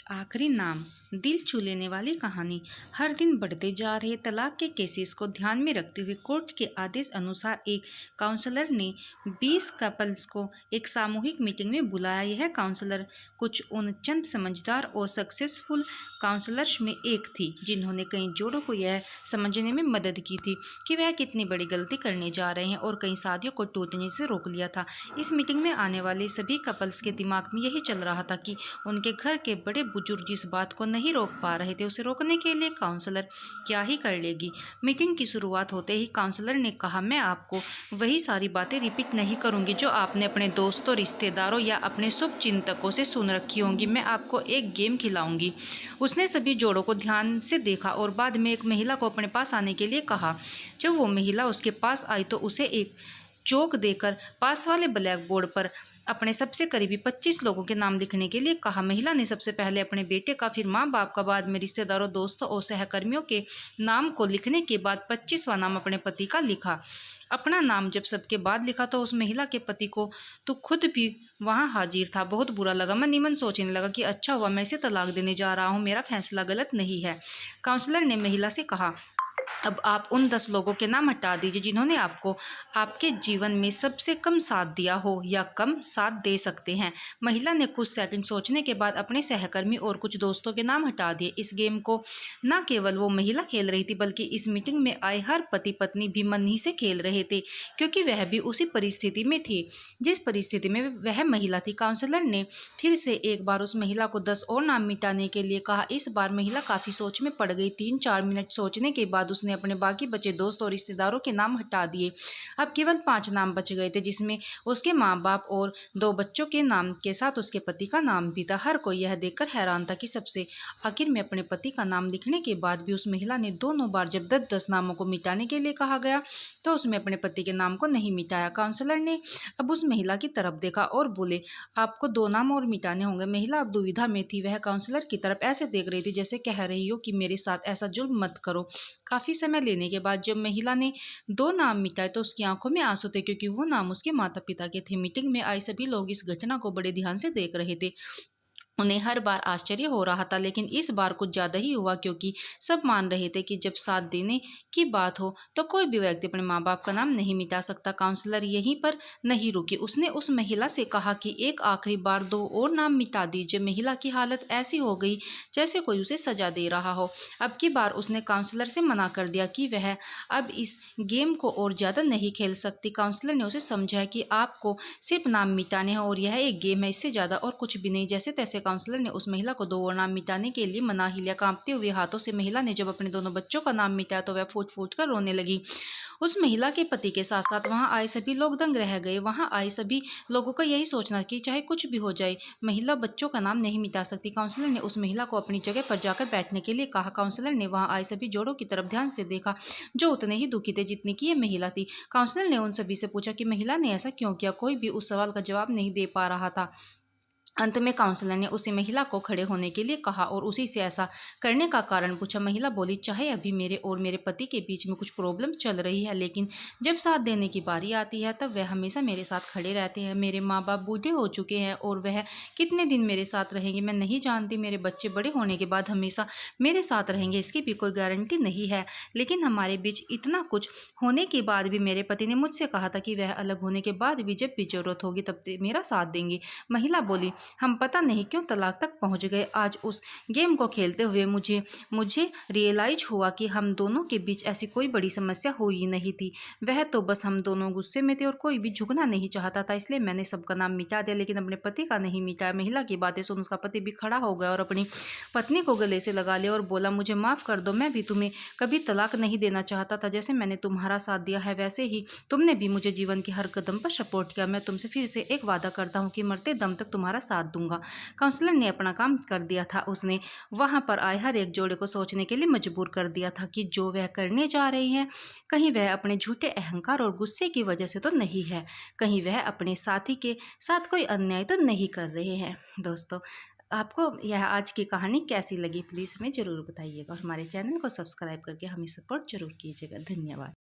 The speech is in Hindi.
आखिरी नाम। दिल छू लेने वाली कहानी। हर दिन बढ़ते जा रहे तलाक के केसेस को ध्यान में रखते हुए कोर्ट के आदेश अनुसार एक काउंसलर ने 20 कपल्स को एक सामूहिक मीटिंग में बुलाया। यह काउंसलर कुछ उन चंद समझदार और सक्सेसफुल काउंसलर्स में एक थी जिन्होंने कई जोड़ों को यह समझने में मदद की थी कि वह कितनी बड़ी गलती करने जा रहे हैं और कई शादियों को टूटने से रोक लिया था। इस मीटिंग में आने वाले सभी कपल्स के दिमाग में यही चल रहा था कि उनके घर के बड़े बुजुर्ग जिस बात को नहीं रोक पा रहे थे उसे रोकने के लिए काउंसलर क्या ही कर लेगी। मीटिंग की शुरुआत होते ही काउंसलर ने कहा, मैं आपको वही सारी बातें रिपीट नहीं करूंगी जो आपने अपने दोस्तों, रिश्तेदारों या अपने शुभ चिंतकों से सुन रखी होंगी। मैं आपको एक गेम खिलाऊंगी। उसने सभी जोड़ों को ध्यान से देखा और बाद में एक महिला को अपने पास आने के लिए कहा। जब वो महिला उसके पास आई तो उसे एक चौक देकर पास वाले ब्लैक बोर्ड पर अपने सबसे करीबी 25 लोगों के नाम लिखने के लिए कहा। महिला ने सबसे पहले अपने बेटे का, फिर माँ बाप का, बाद में रिश्तेदारों, दोस्तों और सहकर्मियों के नाम को लिखने के बाद 25वां नाम अपने पति का लिखा। अपना नाम जब सबके बाद लिखा तो उस महिला के पति को तो खुद भी वहाँ हाजिर था बहुत बुरा लगा। मन ही मन सोचने लगा कि अच्छा हुआ मैं इसे तलाक देने जा रहा हूँ, मेरा फैसला गलत नहीं है। काउंसलर ने महिला से कहा, अब आप उन 10 लोगों के नाम हटा दीजिए जिन्होंने आपको आपके जीवन में सबसे कम साथ दिया हो या कम साथ दे सकते हैं। महिला ने कुछ सेकंड सोचने के बाद अपने सहकर्मी और कुछ दोस्तों के नाम हटा दिए। इस गेम को न केवल वो महिला खेल रही थी बल्कि इस मीटिंग में आए हर पति पत्नी भी मन ही से खेल रहे थे क्योंकि वह भी उसी परिस्थिति में थी जिस परिस्थिति में वह महिला थी। काउंसलर ने फिर से एक बार उस महिला को 10 और नाम मिटाने के लिए कहा। इस बार महिला काफ़ी सोच में पड़ गई। 3-4 मिनट सोचने के बाद उसने अपने बाकी बचे दोस्त और रिश्तेदारों के नाम हटा दिए। अब केवल 5 नाम बच गए थे जिसमें उसके माँ बाप और 2 बच्चों के नाम के साथ उसके पति का नाम भी था। हर कोई यह देखकर हैरान था कि सबसे आखिर में अपने पति का नाम लिखने के बाद भी उस महिला ने दोनों बार जब 10-10 नामों को मिटाने के लिए कहा गया तो उसमें अपने पति के नाम को नहीं मिटाया। काउंसलर ने अब उस महिला की तरफ देखा और बोले, आपको 2 नाम और मिटाने होंगे। महिला अब दुविधा में थी। वह काउंसलर की तरफ ऐसे देख रही थी जैसे कह रही हो कि मेरे साथ ऐसा जुल्म मत करो। काफ़ी समय लेने के बाद जब महिला ने 2 नाम मिटाए तो उसकी आंखों में आंसू थे क्योंकि वो नाम उसके माता पिता के थे। मीटिंग में आए सभी लोग इस घटना को बड़े ध्यान से देख रहे थे। उन्हें हर बार आश्चर्य हो रहा था लेकिन इस बार कुछ ज़्यादा ही हुआ क्योंकि सब मान रहे थे कि जब साथ देने की बात हो तो कोई भी व्यक्ति अपने माँ बाप का नाम नहीं मिटा सकता। काउंसलर यहीं पर नहीं रुकी। उसने उस महिला से कहा कि एक आखिरी बार 2 और नाम मिटा दीजिए। महिला की हालत ऐसी हो गई जैसे कोई उसे सजा दे रहा हो। अब की बार उसने काउंसलर से मना कर दिया कि वह अब इस गेम को और ज़्यादा नहीं खेल सकती। काउंसलर ने उसे समझाया कि आपको सिर्फ नाम मिटाने हैं और यह एक गेम है, इससे ज़्यादा और कुछ भी नहीं। जैसे तैसे काउंसलर ने उस महिला को 2 और नाम मिटाने के लिए मना ही लिया। कांपते हुए हाथों से महिला ने जब अपने दोनों बच्चों का नाम मिटाया तो वह फूट फूट कर रोने लगी। उस महिला के पति के साथ साथ वहां आए सभी लोग दंग रह गए। वहां आए सभी लोगों का यही सोचना कि चाहे कुछ भी हो जाए महिला बच्चों का नाम नहीं मिटा सकती। काउंसलर ने उस महिला को अपनी जगह पर जाकर बैठने के लिए कहा। काउंसलर ने वहां आए सभी जोड़ों की तरफ ध्यान से देखा जो उतने ही दुखी थे जितनी की ये महिला थी। काउंसलर ने उन सभी से पूछा कि महिला ने ऐसा क्यों किया। कोई भी उस सवाल का जवाब नहीं दे पा रहा था। अंत में काउंसलर ने उसी महिला को खड़े होने के लिए कहा और उसी से ऐसा करने का कारण पूछा। महिला बोली, चाहे अभी मेरे और मेरे पति के बीच में कुछ प्रॉब्लम चल रही है लेकिन जब साथ देने की बारी आती है तब वह हमेशा मेरे साथ खड़े रहते हैं। मेरे माँ बाप बूढ़े हो चुके हैं और वह कितने दिन मेरे साथ रहेंगे मैं नहीं जानती। मेरे बच्चे बड़े होने के बाद हमेशा मेरे साथ रहेंगे इसकी भी कोई गारंटी नहीं है। लेकिन हमारे बीच इतना कुछ होने के बाद भी मेरे पति ने मुझसे कहा था कि वह अलग होने के बाद भी जब भी जरूरत होगी तब से मेरा साथ देंगे। महिला बोली, हम पता नहीं क्यों तलाक तक पहुंच गए। आज उस गेम को खेलते हुए मुझे रियलाइज हुआ कि हम दोनों के बीच ऐसी कोई बड़ी समस्या हुई नहीं थी। वह तो बस हम दोनों गुस्से में थे और कोई भी झुकना नहीं चाहता था, इसलिए मैंने सबका नाम मिटा दिया लेकिन अपने पति का नहीं मिटाया। महिला की बातें सुन उसका पति भी खड़ा हो गया और अपनी पत्नी को गले से लगा लिया और बोला, मुझे माफ़ कर दो, मैं भी तुम्हें कभी तलाक नहीं देना चाहता था। जैसे मैंने तुम्हारा साथ दिया है वैसे ही तुमने भी मुझे जीवन के हर कदम पर सपोर्ट किया। मैं तुमसे फिर से एक वादा करता हूँ कि मरते दम तक तुम्हारा साथ दूंगा। काउंसलर ने अपना काम कर दिया था। उसने वहां पर आए हर एक जोड़े को सोचने के लिए मजबूर कर दिया था कि जो वह करने जा रही हैं कहीं वह अपने झूठे अहंकार और गुस्से की वजह से तो नहीं है, कहीं वह अपने साथी के साथ कोई अन्याय तो नहीं कर रहे हैं। दोस्तों, आपको यह आज की कहानी कैसी लगी प्लीज़ हमें ज़रूर बताइएगा और हमारे चैनल को सब्सक्राइब करके हमें सपोर्ट जरूर कीजिएगा। धन्यवाद।